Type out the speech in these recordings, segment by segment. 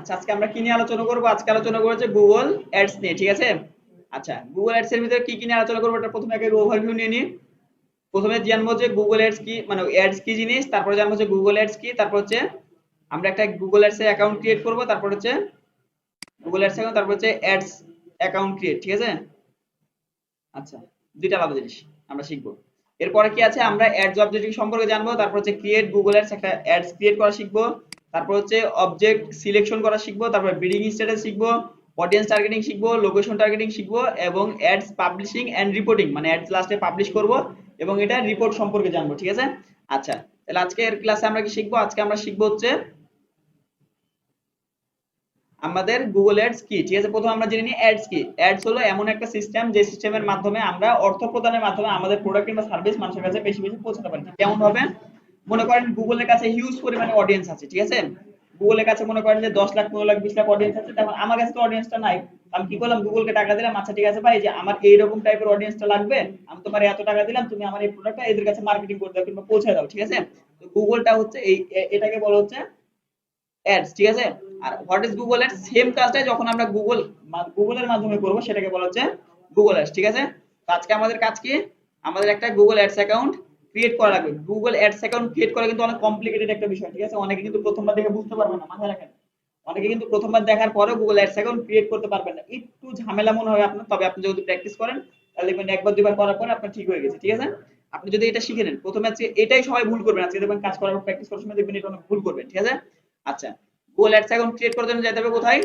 আচ্ছা, আজকে আমরা কি নিয়ে আলোচনা করব? আজকে আলোচনা করেছে গুগল অ্যাডস নিয়ে, ঠিক আছে? আচ্ছা, গুগল অ্যাডস এর ভিতরে কি কি নিয়ে আলোচনা করবো এটা প্রথমে আগে ওভারভিউ নিয়ে নিই। প্রথমে জানবো যে গুগল অ্যাডস কি, মানে অ্যাডস কি জিনিস, তারপরে জানবো যে গুগল অ্যাডস কি, তারপর হচ্ছে আমরা একটা গুগল অ্যাডস এর অ্যাকাউন্ট ক্রিয়েট করব, তারপর হচ্ছে গুগল অ্যাডস অ্যাকাউন্ট, তারপর হচ্ছে অ্যাডস অ্যাকাউন্ট ক্রিয়েট, ঠিক আছে? আচ্ছা, দুইটা আলাদা জিনিস আমরা শিখবো। এরপরে কি আছে, আমরা অ্যাডস অবজেক্ট সম্পর্কে জানবো, তারপর হচ্ছে ক্রিয়েট গুগল অ্যাডস, একটা অ্যাডস ক্রিয়েট করা শিখবো, তারপর হচ্ছে অবজেক্ট সিলেকশন করা শিখবো, তারপর বিডিং স্ট্যাটাস শিখবো, অডিয়েন্স টার্গেটিং শিখবো, লোকেশন টার্গেটিং শিখবো, এবং অ্যাডস পাবলিশিং এন্ড রিপোর্টিং, মানে অ্যাডস লাস্টে পাবলিশ করব এবং এটা রিপোর্ট সম্পর্কে জানবো, ঠিক আছে? আচ্ছা, তাহলে আজকের ক্লাসে আমরা কি শিখবো? আজকে আমরা শিখবো হচ্ছে আমাদের গুগল অ্যাডস কি, ঠিক আছে? প্রথমে আমরা জেনে নিই অ্যাডস কি। অ্যাডস হলো এমন একটা সিস্টেম, যে সিস্টেমের মাধ্যমে আমরা অর্থ প্রদানের মাধ্যমে আমাদের প্রোডাক্ট কিংবা সার্ভিস মানুষের কাছে বেশি বেশি পৌঁছাতে পারি। কেমন ভাবে? মনে করেন গুগলের কাছে হিউজ পরিমাণে অডিয়েন্স আছে, ঠিক আছে? গুগলের কাছে মনে করেন যে 10 লাখ 15 লাখ 20 লাখ অডিয়েন্স আছে, তখন আমার কাছে তো অডিয়েন্সটা নাই। আমি কি করলাম, গুগলকে টাকা দিলাম, আচ্ছা ঠিক আছে ভাই, যে আমার এইরকম টাইপের অডিয়েন্সটা লাগবে, আমি তোমার এত টাকা দিলাম, তুমি আমার এই প্রোডাক্টটা এদের কাছে মার্কেটিং করে দাও কিংবা পৌঁছে দাও, ঠিক আছে? তো গুগলটা হচ্ছে এই এটাকে বলা হচ্ছে অ্যাডস, ঠিক আছে? আর what is Google ads, same কাজটাই যখন আমরা গুগলের মাধ্যমে করব সেটাকে বলা হচ্ছে গুগল অ্যাডস, ঠিক আছে? তো আজকে আমাদের কাজ কি, আমাদের একটা গুগল অ্যাডস অ্যাকাউন্ট ক্রিয়েট করা লাগবে। গুগল অ্যাডস অ্যাকাউন্ট ক্রিয়েট করা কিন্তু অনেক কমপ্লিকেটেড একটা বিষয়, ঠিক আছে? অনেকে কিন্তু প্রথমবার দেখে বুঝতে পারবে না, মাথায় রাখেন। অনেকে কিন্তু প্রথমবার দেখার পরেও গুগল অ্যাডস অ্যাকাউন্ট ক্রিয়েট করতে পারবেন না, একটু ঝামেলা মনে হবে আপনার। তবে আপনি যদি প্র্যাকটিস করেন তাহলে দেখবেন একবার দুইবার করার পরে আপনার ঠিক হয়ে গেছে, ঠিক আছে? আপনি যদি এটা শিখে নেন, প্রথমে আজকে এটাই সবাই ভুল করবেন, আজকে দেখবেন কাজ করার পর প্র্যাকটিস করার সময় দেখবেন এটা অনেক ভুল করবেন, ঠিক আছে? আচ্ছা, গুগল অ্যাডস অ্যাকাউন্ট ক্রিয়েট করার জন্য যেতে হবে কোথায়?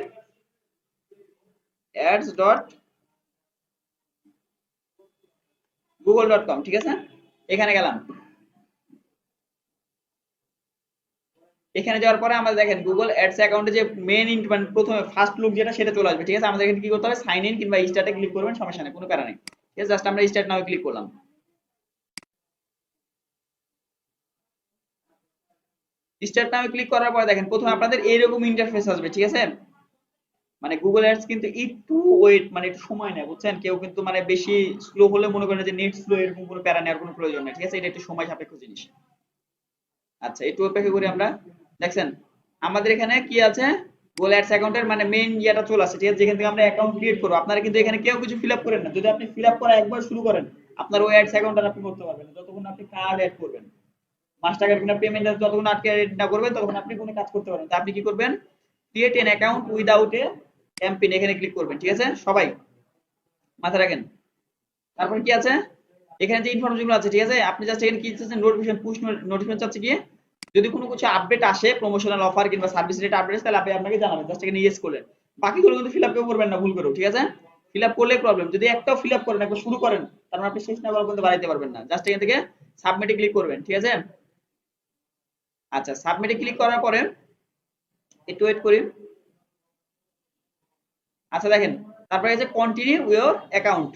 ads.google.com, ঠিক আছে? এখানে গেলাম। এখানে যাওয়ার পরে আমাদের দেখেন গুগল অ্যাডস অ্যাকাউন্টে যে মেইন মানে প্রথমে ফার্স্ট লুক যেটা, সেটা চলে আসবে, ঠিক আছে? আমাদের এখানে কি করতে হবে, সাইন ইন কিংবা স্টার্টে ক্লিক করবেন, সমস্যা নেই, কোনো প্যারা নেই, ঠিক আছে? জাস্ট আমরা স্টার্ট নাও ক্লিক করলাম। স্টার্ট নাও ক্লিক করার পরে দেখেন প্রথমে আপনাদের এইরকম ইন্টারফেস আসবে, ঠিক আছে? মানে গুগল অ্যাডস কিন্তু একটু ওয়েট, মানে একটু সময় নেয়, বুঝছেন? কেউ কিন্তু মানে বেশি স্লো হলে মনে করেন যে নেট স্লো, এরকম কোনো প্যারা নেওয়ার কোনো প্রয়োজন নেই, ঠিক আছে? এটা একটু সময় সাপেক্ষ জিনিস। আচ্ছা, একটু অপেক্ষা করি আমরা। দেখছেন আমাদের এখানে কি আছে, গুগল অ্যাডস অ্যাকাউন্টের মানে মেইন ইয়েটা চলে আসছে, ঠিক আছে? যেখান থেকে আমরা অ্যাকাউন্ট ক্রিয়েট করবো। আপনারা কিন্তু এখানে কেউ কিছু ফিল আপ করেন না। যদি আপনি ফিল আপ করা একবার শুরু করেন, আপনার ওই অ্যাডস অ্যাকাউন্ট আর আপনি করতে পারবেন না যতক্ষণ আপনি কার্ড অ্যাড করবেন, মাস্টার কার্ড কিনা পেমেন্ট যতক্ষণ আটকে অ্যাড না করবেন ততক্ষণ আপনি কোনো কাজ করতে পারবেন। তা আপনি কি করবেন, create N account without a MPIN, এখানে ক্লিক করবেন, ঠিক আছে? সবাই মাথায় রাখেন। তারপর কি আছে, এখানে যে ইনফরমেশন গুলো আছে, ঠিক আছে? আপনি জাস্ট এখানে কি চাচ্ছেন, নোটিফিকেশন, পুশ নোটিফিকেশন চাচ্ছে কি, যদি কোনো কিছু আপডেট আসে, প্রমোশনাল অফার কিংবা সার্ভিস রেট আপডেট, তাহলে আপনি আপনাকে জানাবেন, জাস্ট এখানে ইয়েস করলেন। বাকিগুলো কিন্তু ফিল আপ কেউ করবেন না ভুল করেও, ঠিক আছে? ফিল আপ করলে প্রবলেম, যদি একটাও ফিল আপ করেন, একবার শুরু করেন, তার মানে আপনি শেষ না করার পর্যন্ত বাড়াইতে পারবেন না। জাস্ট এখান থেকে সাবমিটে ক্লিক করবেন, ঠিক আছে? আচ্ছা, সাবমিটে ক্লিক করার পরে একটু ওয়েট করি। আচ্ছা দেখেন, তারপরে এই যে continue your account,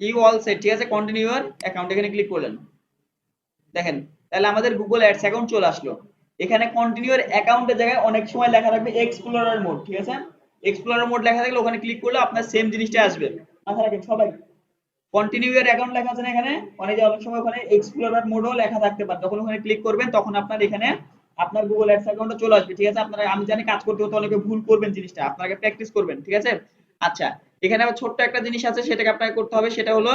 you all set, ঠিক আছে? কন্টিনিউ ইওর অ্যাকাউন্ট, এখানে ক্লিক করলেন। দেখেন তাহলে আমাদের গুগল অ্যাডস অ্যাকাউন্ট চলে আসলো। এখানে কন্টিনিউ এর অ্যাকাউন্টের জায়গায় অনেক সময় লেখা থাকবে এক্সপ্লোরার মোড, ঠিক আছে? এক্সপ্লোরার মোড লেখা থাকলে ওখানে ক্লিক করলে আপনার সেম জিনিসটা আসবে। মাথায় রাখেন সবাই, কন্টিনিউ এর অ্যাকাউন্ট লেখা আছে না এখানে, অনেক অনেক সময় ওখানে এক্সপ্লোরার মোডও লেখা থাকতে পারে। যখন ওখানে ক্লিক করবেন তখন আপনার এখানে আপনার গুগল অ্যাডস অ্যাকাউন্টে চলে আসবে, ঠিক আছে? আপনারা, আমি জানি কাজ করতে হতে অনেকে ভুল করবেন, জিনিসটা আপনাকে প্র্যাকটিস করবেন, ঠিক আছে? আচ্ছা, এখানে আবার ছোট্ট একটা জিনিস আছে, সেটাকে আপনাকে করতে হবে, সেটা হলো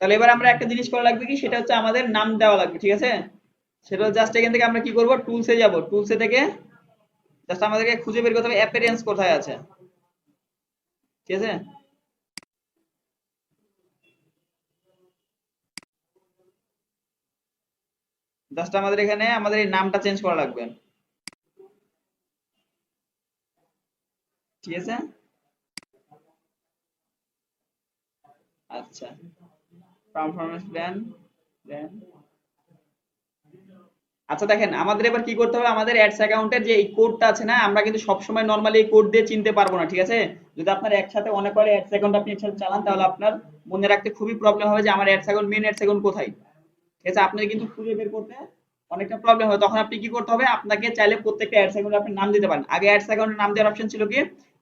তাহলে এবার আমরা একটা জিনিস করা লাগবে কি, সেটা হচ্ছে আমাদের নাম দেওয়া লাগবে, ঠিক আছে? সেটা জাস্ট এখান থেকে আমরা কি করব, টুলসে যাব, টুলসে থেকে জাস্ট আমাদেরকে খুঁজে বের করতে হবে অ্যাপিয়ারেন্স কোথায় আছে, ঠিক আছে? জাস্ট আমাদের এখানে আমাদের এই নামটা চেঞ্জ করা লাগবে, ঠিক আছে? আচ্ছা, পারফরম্যান্স প্ল্যান, প্ল্যান। আচ্ছা দেখেন আমাদের এবার কি করতে হবে, আমাদের অ্যাডস অ্যাকাউন্টের যে এই কোডটা আছে না, আমরা কিন্তু সবসময় নর্মালি এই কোড দিয়ে চিনতে পারবো না, ঠিক আছে? যদি আপনার একসাথে অনেক করে অ্যাডস অ্যাকাউন্ট আপনি একসাথে চালান, তাহলে আপনার মনে রাখতে খুবই প্রবলেম হবে যে আমার ads account, main ads account কোথায়, ঠিক আছে? আপনার কিন্তু খুঁজে বের করতে অনেকটা প্রবলেম হয়। তখন আপনি কি করতে হবে, আপনাকে চাইলে প্রত্যেকটা অ্যাডস অ্যাকাউন্টে আপনি নাম দিতে পারেন। আগে অ্যাডস অ্যাকাউন্টের নাম দেওয়ার অপশন ছিল কি,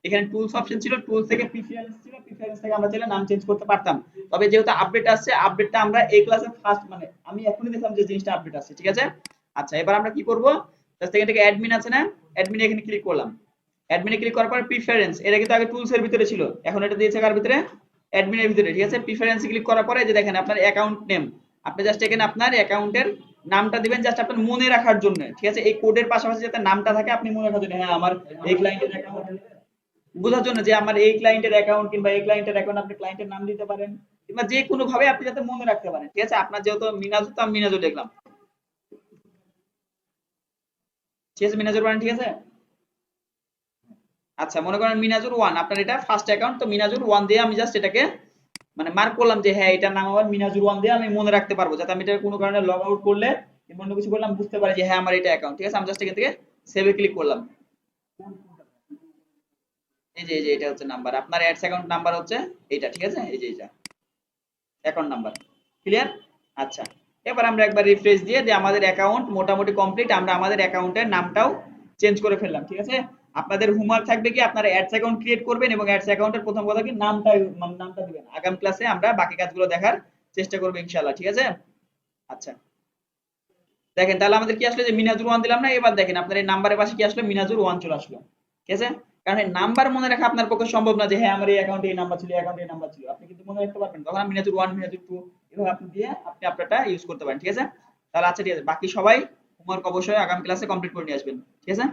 এখানে টুলস অপশন ছিল, টুলস থেকে প্রিফারেন্স ছিল, প্রিফারেন্স থেকে আমরা চাইলে নাম চেঞ্জ করতে পারতাম। তবে যেহেতু আপডেট আসছে, আপডেটটা আমরা এই ক্লাসে ফার্স্ট মানে আমি এখনই দেখলাম যে জিনিসটা আপডেট আসছে, ঠিক আছে। আচ্ছা এবার আমরা কি করব, জাস্ট এখান থেকে অ্যাডমিন আছে না, অ্যাডমিন এখানে ক্লিক করলাম। অ্যাডমিনে ক্লিক করার পর প্রিফারেন্স, এটা কিন্তু আগে টুলস এর ভিতরে ছিল, এখন এটা দিয়েছে কার ভিতরে, অ্যাডমিনের ভিতরে, ঠিক আছে। প্রিফারেন্স ক্লিক করার পরে যে দেখেন আপনার অ্যাকাউন্ট নেম, আপনি জাস্ট এখানে আপনার অ্যাকাউন্টের নামটা দিবেন, জাস্ট আপনার মনে রাখার জন্য, ঠিক আছে। এই কোডের পাশাপাশি যাতে নামটা থাকে আপনি মনে রাখার জন্য, হ্যাঁ আমার এই ক্লায়েন্টের অ্যাকাউন্ট, বোঝার জন্য যে আমার এই ক্লায়েন্টের অ্যাকাউন্ট, কিংবা এই ক্লায়েন্টের অ্যাকাউন্ট আপনি ক্লায়েন্টের নাম দিতে পারেন, কিংবা যে কোনো ভাবে আপনি যাতে মনে রাখতে পারেন, ঠিক আছে। আপনার যেহেতু মিনাজু, তো আমি মিনাজু লিখলাম, ঠিক আছে, মিনাজুর বানান, ঠিক আছে। আচ্ছা মনে করেন মিনাজুর ওয়ান, আপনার এটা ফার্স্ট অ্যাকাউন্ট, তো মিনাজুর ওয়ান দিয়ে আমি জাস্ট এটাকে মানে মার্ক করলাম যে হ্যাঁ এটার নাম আমার মিনাজুর ওয়ান, দিয়ে আমি মনে রাখতে পারবো, যাতে আমি এটা কোনো কারণে লগ আউট করলে কিংবা অন্য কিছু করলাম বুঝতে পারি যে হ্যাঁ আমার এটা অ্যাকাউন্ট, ঠিক আছে। আমি জাস্ট এখান থেকে সেভে ক্লিক করলাম। এই যে এটা হচ্ছে নাম্বার, আপনার অ্যাডস অ্যাকাউন্ট নাম্বার হচ্ছে এইটা, ঠিক আছে, এই যে এটা অ্যাকাউন্ট নাম্বার, ক্লিয়ার। আচ্ছা এবার আমরা একবার রিফ্রেশ দিয়ে আমাদের অ্যাকাউন্ট মোটামুটি কমপ্লিট, আমরা আমাদের অ্যাকাউন্টের নামটাও চেঞ্জ করে ফেললাম, ঠিক আছে। আপনাদের হোমওয়ার্ক থাকবে কি, আপনারা অ্যাডস অ্যাকাউন্ট ক্রিয়েট করবেন এবং অ্যাডস অ্যাকাউন্টের প্রথম কথা কি নামটা দিবেন। আগামী ক্লাসে আমরা বাকি কাজগুলো দেখার চেষ্টা করব ইনশাআল্লাহ, ঠিক আছে। আচ্ছা দেখেন তাহলে আমাদের কি আসলে, যে মিনাজুর ওয়ান দিলাম না, এবার দেখেন আপনার এই নাম্বারের পাশে কি আসলো, মিনাজুর ওয়ান চলে আসলো, ঠিক আছে। কারণ এই নাম্বার মনে রাখা আপনার পক্ষে সম্ভব না, যে হ্যাঁ আমার এই অ্যাকাউন্টে এই নাম্বার ছিল, এই অ্যাকাউন্টে এই নাম্বার ছিল, আপনি কিন্তু মনে রাখতে পারবেন, তখন মিনাজুর ওয়ান, মিনাজুর টু, এভাবে আপনি দিয়ে আপনি আপনারটা ইউজ করতে পারেন, ঠিক আছে। তাহলে আচ্ছা ঠিক আছে, বাকি সবাই হোমওয়ার্ক অবশ্যই আগামী ক্লাসে কমপ্লিট করে নিয়ে আসবেন, ঠিক আছে।